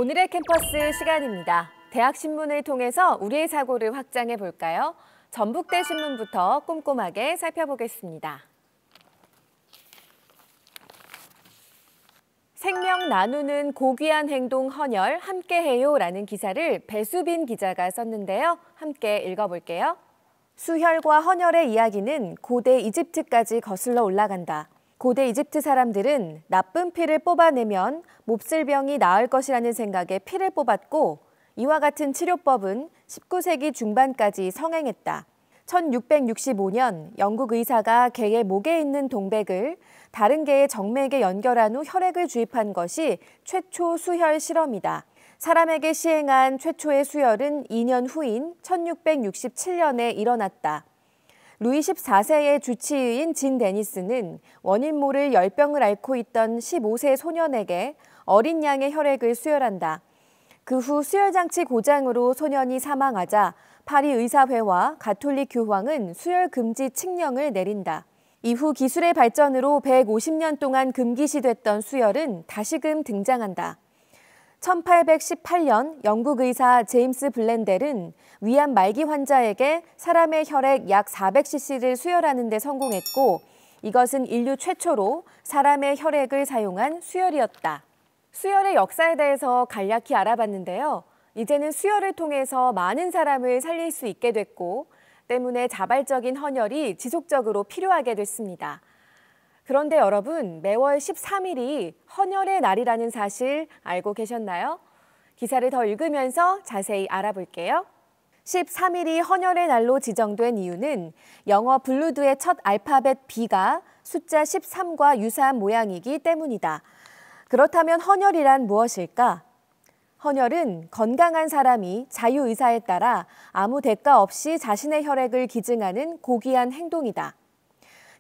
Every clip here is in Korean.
오늘의 캠퍼스 시간입니다. 대학신문을 통해서 우리의 사고를 확장해 볼까요? 전북대 신문부터 꼼꼼하게 살펴보겠습니다. 생명 나누는 고귀한 행동 헌혈 함께해요라는 기사를 배수빈 기자가 썼는데요. 함께 읽어볼게요. 수혈과 헌혈의 이야기는 고대 이집트까지 거슬러 올라간다. 고대 이집트 사람들은 나쁜 피를 뽑아내면 몹쓸병이 나을 것이라는 생각에 피를 뽑았고 이와 같은 치료법은 19세기 중반까지 성행했다. 1665년 영국 의사가 개의 목에 있는 동백을 다른 개의 정맥에 연결한 후 혈액을 주입한 것이 최초 수혈 실험이다. 사람에게 시행한 최초의 수혈은 2년 후인 1667년에 일어났다. 루이 14세의 주치의인 진 데니스는 원인 모를 열병을 앓고 있던 15세 소년에게 어린 양의 혈액을 수혈한다. 그 후 수혈장치 고장으로 소년이 사망하자 파리 의사회와 가톨릭 교황은 수혈 금지 칙령을 내린다. 이후 기술의 발전으로 150년 동안 금기시됐던 수혈은 다시금 등장한다. 1818년 영국 의사 제임스 블렌델은 위암 말기 환자에게 사람의 혈액 약 400cc를 수혈하는 데 성공했고 이것은 인류 최초로 사람의 혈액을 사용한 수혈이었다. 수혈의 역사에 대해서 간략히 알아봤는데요. 이제는 수혈을 통해서 많은 사람을 살릴 수 있게 됐고 때문에 자발적인 헌혈이 지속적으로 필요하게 됐습니다. 그런데 여러분, 매월 13일이 헌혈의 날이라는 사실 알고 계셨나요? 기사를 더 읽으면서 자세히 알아볼게요. 13일이 헌혈의 날로 지정된 이유는 영어 블루드의 첫 알파벳 B가 숫자 13과 유사한 모양이기 때문이다. 그렇다면 헌혈이란 무엇일까? 헌혈은 건강한 사람이 자유의사에 따라 아무 대가 없이 자신의 혈액을 기증하는 고귀한 행동이다.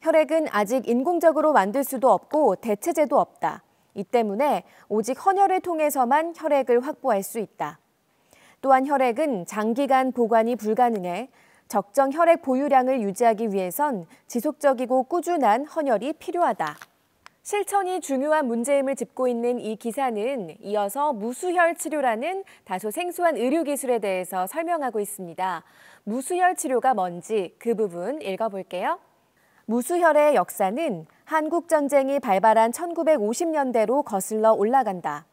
혈액은 아직 인공적으로 만들 수도 없고 대체제도 없다. 이 때문에 오직 헌혈을 통해서만 혈액을 확보할 수 있다. 또한 혈액은 장기간 보관이 불가능해 적정 혈액 보유량을 유지하기 위해선 지속적이고 꾸준한 헌혈이 필요하다. 실천이 중요한 문제임을 짚고 있는 이 기사는 이어서 무수혈 치료라는 다소 생소한 의료기술에 대해서 설명하고 있습니다. 무수혈 치료가 뭔지 그 부분 읽어볼게요. 무수혈의 역사는 한국전쟁이 발발한 1950년대로 거슬러 올라간다.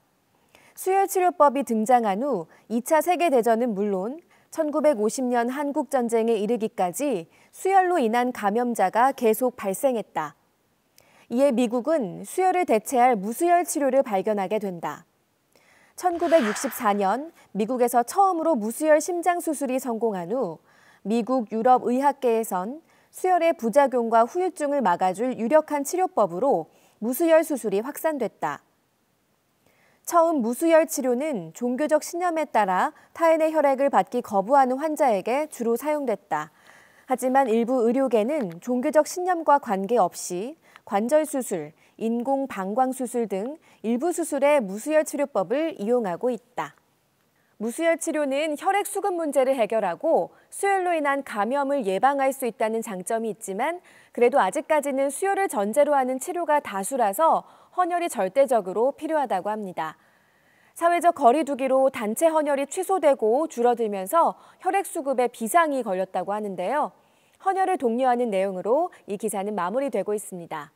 수혈치료법이 등장한 후 2차 세계대전은 물론 1950년 한국전쟁에 이르기까지 수혈로 인한 감염자가 계속 발생했다. 이에 미국은 수혈을 대체할 무수혈 치료를 발견하게 된다. 1964년 미국에서 처음으로 무수혈 심장수술이 성공한 후 미국 유럽의학계에선 수혈의 부작용과 후유증을 막아줄 유력한 치료법으로 무수혈 수술이 확산됐다. 처음 무수혈 치료는 종교적 신념에 따라 타인의 혈액을 받기 거부하는 환자에게 주로 사용됐다. 하지만 일부 의료계는 종교적 신념과 관계없이 관절 수술, 인공 방광 수술 등 일부 수술에 무수혈 치료법을 이용하고 있다. 무수혈 치료는 혈액 수급 문제를 해결하고 수혈로 인한 감염을 예방할 수 있다는 장점이 있지만 그래도 아직까지는 수혈을 전제로 하는 치료가 다수라서 헌혈이 절대적으로 필요하다고 합니다. 사회적 거리 두기로 단체 헌혈이 취소되고 줄어들면서 혈액 수급에 비상이 걸렸다고 하는데요. 헌혈을 독려하는 내용으로 이 기사는 마무리되고 있습니다.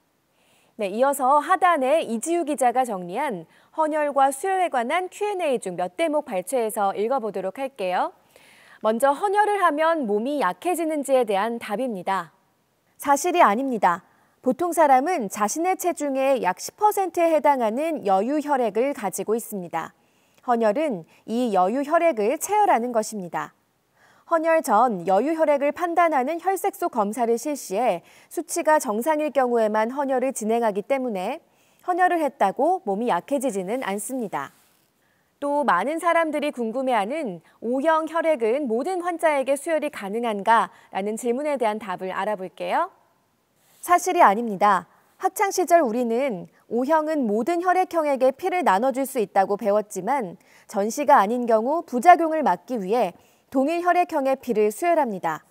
네, 이어서 하단에 이지우 기자가 정리한 헌혈과 수혈에 관한 Q&A 중 몇 대목 발췌해서 읽어보도록 할게요. 먼저 헌혈을 하면 몸이 약해지는지에 대한 답입니다. 사실이 아닙니다. 보통 사람은 자신의 체중의 약 10%에 해당하는 여유 혈액을 가지고 있습니다. 헌혈은 이 여유 혈액을 체열하는 것입니다. 헌혈 전 여유 혈액을 판단하는 혈색소 검사를 실시해 수치가 정상일 경우에만 헌혈을 진행하기 때문에 헌혈을 했다고 몸이 약해지지는 않습니다. 또 많은 사람들이 궁금해하는 O형 혈액은 모든 환자에게 수혈이 가능한가라는 질문에 대한 답을 알아볼게요. 사실이 아닙니다. 학창시절 우리는 O형은 모든 혈액형에게 피를 나눠줄 수 있다고 배웠지만 전시가 아닌 경우 부작용을 막기 위해 동일 혈액형의 피를 수혈합니다.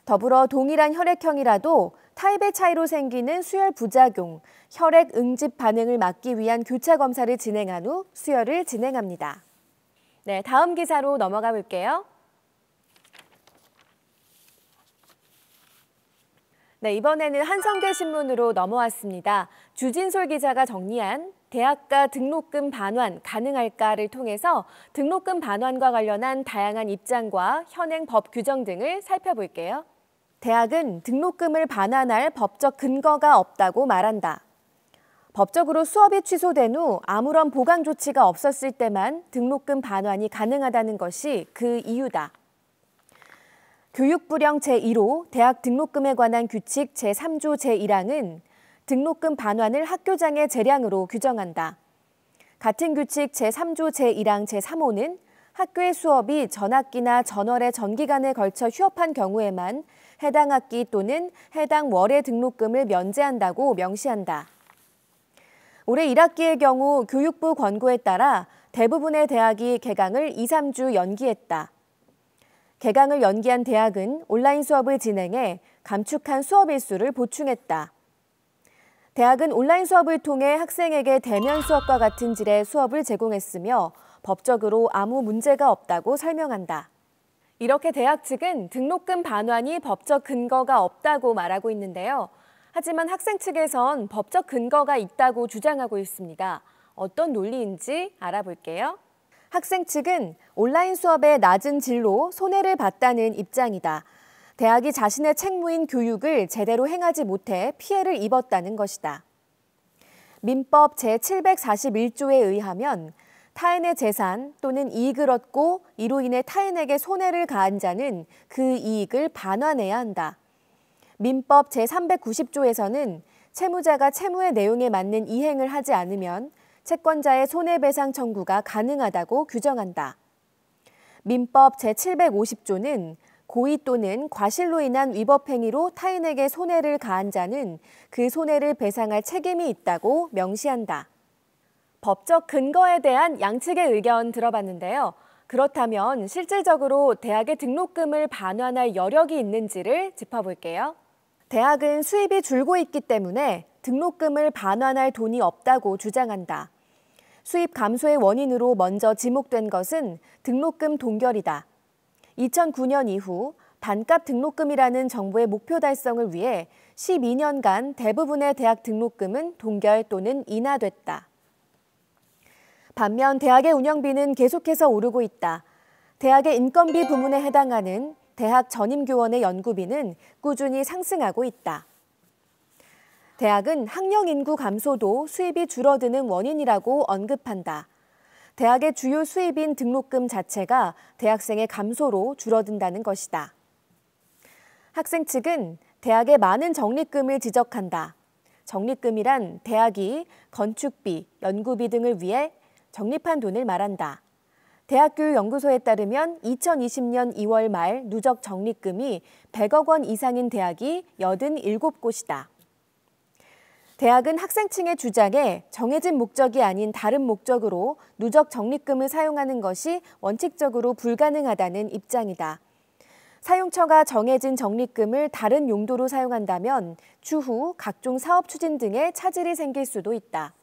더불어 동일한 혈액형이라도 타입의 차이로 생기는 수혈 부작용, 혈액 응집 반응을 막기 위한 교차 검사를 진행한 후 수혈을 진행합니다. 네, 다음 기사로 넘어가 볼게요. 네, 이번에는 한성대 신문으로 넘어왔습니다. 주진솔 기자가 정리한 대학가 등록금 반환 가능할까를 통해서 등록금 반환과 관련한 다양한 입장과 현행 법 규정 등을 살펴볼게요. 대학은 등록금을 반환할 법적 근거가 없다고 말한다. 법적으로 수업이 취소된 후 아무런 보강 조치가 없었을 때만 등록금 반환이 가능하다는 것이 그 이유다. 교육부령 제1호 대학 등록금에 관한 규칙 제3조 제1항은 등록금 반환을 학교장의 재량으로 규정한다. 같은 규칙 제3조 제1항 제3호는 학교의 수업이 전학기나 전월의 전기간에 걸쳐 휴업한 경우에만 해당 학기 또는 해당 월의 등록금을 면제한다고 명시한다. 올해 1학기의 경우 교육부 권고에 따라 대부분의 대학이 개강을 2, 3주 연기했다. 개강을 연기한 대학은 온라인 수업을 진행해 감축한 수업 일수를 보충했다. 대학은 온라인 수업을 통해 학생에게 대면 수업과 같은 질의 수업을 제공했으며 법적으로 아무 문제가 없다고 설명한다. 이렇게 대학 측은 등록금 반환이 법적 근거가 없다고 말하고 있는데요. 하지만 학생 측에선 법적 근거가 있다고 주장하고 있습니다. 어떤 논리인지 알아볼게요. 학생 측은 온라인 수업의 낮은 질로 손해를 봤다는 입장이다. 대학이 자신의 책무인 교육을 제대로 행하지 못해 피해를 입었다는 것이다. 민법 제741조에 의하면 타인의 재산 또는 이익을 얻고 이로 인해 타인에게 손해를 가한 자는 그 이익을 반환해야 한다. 민법 제390조에서는 채무자가 채무의 내용에 맞는 이행을 하지 않으면 채권자의 손해배상 청구가 가능하다고 규정한다. 민법 제750조는 고의 또는 과실로 인한 위법 행위로 타인에게 손해를 가한 자는 그 손해를 배상할 책임이 있다고 명시한다. 법적 근거에 대한 양측의 의견 들어봤는데요. 그렇다면 실질적으로 대학의 등록금을 반환할 여력이 있는지를 짚어볼게요. 대학은 수입이 줄고 있기 때문에 등록금을 반환할 돈이 없다고 주장한다. 수입 감소의 원인으로 먼저 지목된 것은 등록금 동결이다. 2009년 이후 반값 등록금이라는 정부의 목표 달성을 위해 12년간 대부분의 대학 등록금은 동결 또는 인하됐다. 반면 대학의 운영비는 계속해서 오르고 있다. 대학의 인건비 부문에 해당하는 대학 전임교원의 연구비는 꾸준히 상승하고 있다. 대학은 학령 인구 감소도 수입이 줄어드는 원인이라고 언급한다. 대학의 주요 수입인 등록금 자체가 대학생의 감소로 줄어든다는 것이다. 학생 측은 대학의 많은 적립금을 지적한다. 적립금이란 대학이 건축비, 연구비 등을 위해 적립한 돈을 말한다. 대학교육연구소에 따르면 2020년 2월 말 누적 적립금이 100억 원 이상인 대학이 87곳이다. 대학은 학생층의 주장에 정해진 목적이 아닌 다른 목적으로 누적 적립금을 사용하는 것이 원칙적으로 불가능하다는 입장이다. 사용처가 정해진 적립금을 다른 용도로 사용한다면 추후 각종 사업 추진 등에 차질이 생길 수도 있다.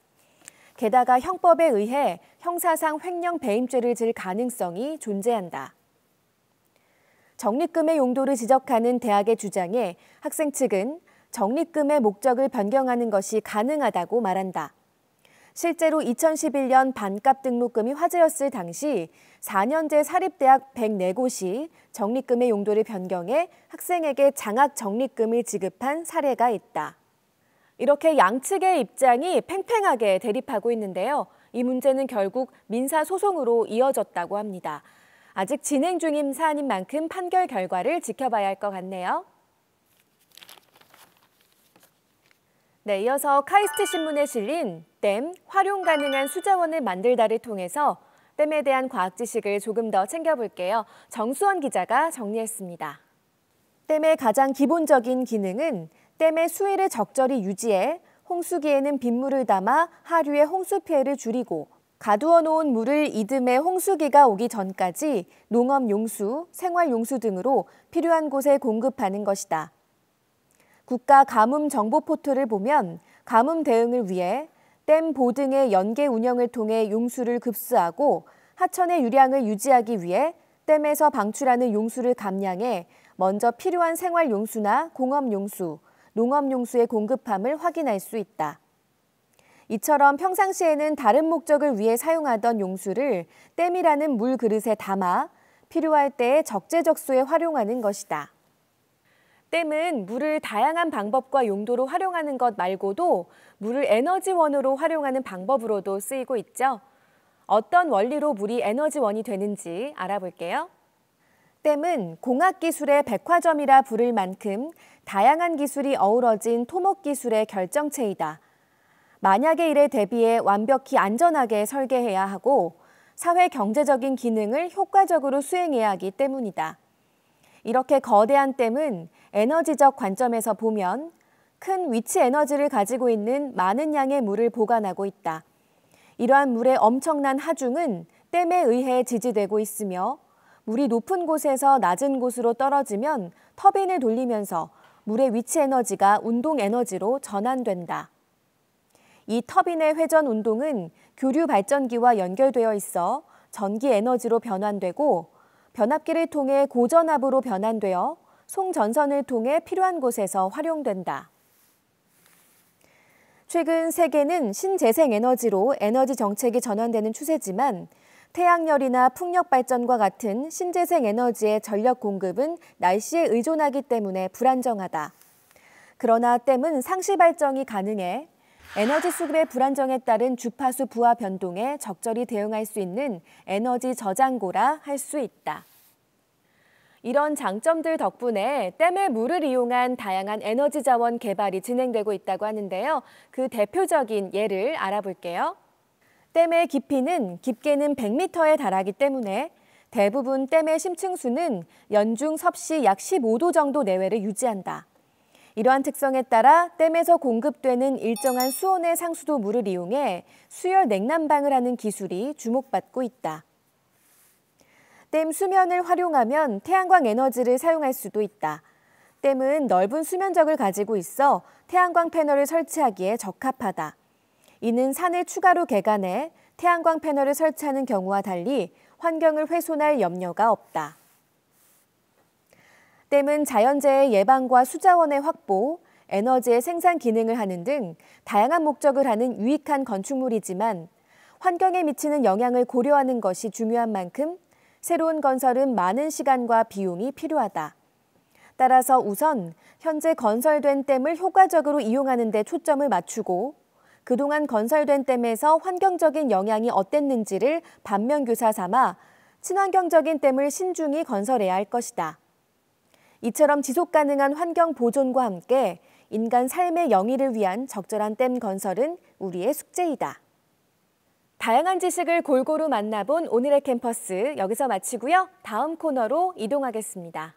게다가 형법에 의해 형사상 횡령 배임죄를 질 가능성이 존재한다. 적립금의 용도를 지적하는 대학의 주장에 학생 측은 적립금의 목적을 변경하는 것이 가능하다고 말한다. 실제로 2011년 반값 등록금이 화제였을 당시 4년제 사립대학 104곳이 적립금의 용도를 변경해 학생에게 장학 적립금을 지급한 사례가 있다. 이렇게 양측의 입장이 팽팽하게 대립하고 있는데요. 이 문제는 결국 민사소송으로 이어졌다고 합니다. 아직 진행 중인 사안인 만큼 판결 결과를 지켜봐야 할 것 같네요. 네, 이어서 카이스트 신문에 실린 댐, 활용 가능한 수자원을 만들다를 통해서 댐에 대한 과학 지식을 조금 더 챙겨볼게요. 정수원 기자가 정리했습니다. 댐의 가장 기본적인 기능은 댐의 수위를 적절히 유지해 홍수기에는 빗물을 담아 하류의 홍수 피해를 줄이고 가두어 놓은 물을 이듬해 홍수기가 오기 전까지 농업 용수, 생활 용수 등으로 필요한 곳에 공급하는 것이다. 국가 가뭄 정보 포털을 보면 가뭄 대응을 위해 댐 보등의 연계 운영을 통해 용수를 급수하고 하천의 유량을 유지하기 위해 댐에서 방출하는 용수를 감량해 먼저 필요한 생활 용수나 공업 용수, 농업 용수의 공급함을 확인할 수 있다. 이처럼 평상시에는 다른 목적을 위해 사용하던 용수를 댐이라는 물 그릇에 담아 필요할 때에 적재적소에 활용하는 것이다. 댐은 물을 다양한 방법과 용도로 활용하는 것 말고도 물을 에너지원으로 활용하는 방법으로도 쓰이고 있죠. 어떤 원리로 물이 에너지원이 되는지 알아볼게요. 댐은 공학기술의 백화점이라 부를 만큼 다양한 기술이 어우러진 토목기술의 결정체이다. 만약의 일에 대비해 완벽히 안전하게 설계해야 하고 사회 경제적인 기능을 효과적으로 수행해야 하기 때문이다. 이렇게 거대한 댐은 에너지적 관점에서 보면 큰 위치 에너지를 가지고 있는 많은 양의 물을 보관하고 있다. 이러한 물의 엄청난 하중은 댐에 의해 지지되고 있으며 물이 높은 곳에서 낮은 곳으로 떨어지면 터빈을 돌리면서 물의 위치 에너지가 운동 에너지로 전환된다. 이 터빈의 회전 운동은 교류 발전기와 연결되어 있어 전기 에너지로 변환되고 변압기를 통해 고전압으로 변환되어 송전선을 통해 필요한 곳에서 활용된다. 최근 세계는 신재생 에너지로 에너지 정책이 전환되는 추세지만 태양열이나 풍력 발전과 같은 신재생 에너지의 전력 공급은 날씨에 의존하기 때문에 불안정하다. 그러나 댐은 상시 발전이 가능해 에너지 수급의 불안정에 따른 주파수 부하 변동에 적절히 대응할 수 있는 에너지 저장고라 할 수 있다. 이런 장점들 덕분에 댐의 물을 이용한 다양한 에너지 자원 개발이 진행되고 있다고 하는데요. 그 대표적인 예를 알아볼게요. 댐의 깊이는 깊게는 100m에 달하기 때문에 대부분 댐의 심층수는 연중 섭씨 약 15도 정도 내외를 유지한다. 이러한 특성에 따라 댐에서 공급되는 일정한 수온의 상수도 물을 이용해 수열 냉난방을 하는 기술이 주목받고 있다. 댐 수면을 활용하면 태양광 에너지를 사용할 수도 있다. 댐은 넓은 수면적을 가지고 있어 태양광 패널을 설치하기에 적합하다. 이는 산을 추가로 개간해 태양광 패널을 설치하는 경우와 달리 환경을 훼손할 염려가 없다. 댐은 자연재해 예방과 수자원의 확보, 에너지의 생산 기능을 하는 등 다양한 목적을 하는 유익한 건축물이지만 환경에 미치는 영향을 고려하는 것이 중요한 만큼 새로운 건설은 많은 시간과 비용이 필요하다. 따라서 우선 현재 건설된 댐을 효과적으로 이용하는 데 초점을 맞추고 그동안 건설된 댐에서 환경적인 영향이 어땠는지를 반면교사 삼아 친환경적인 댐을 신중히 건설해야 할 것이다. 이처럼 지속가능한 환경 보존과 함께 인간 삶의 영위를 위한 적절한 댐 건설은 우리의 숙제이다. 다양한 지식을 골고루 만나본 오늘의 캠퍼스 여기서 마치고요. 다음 코너로 이동하겠습니다.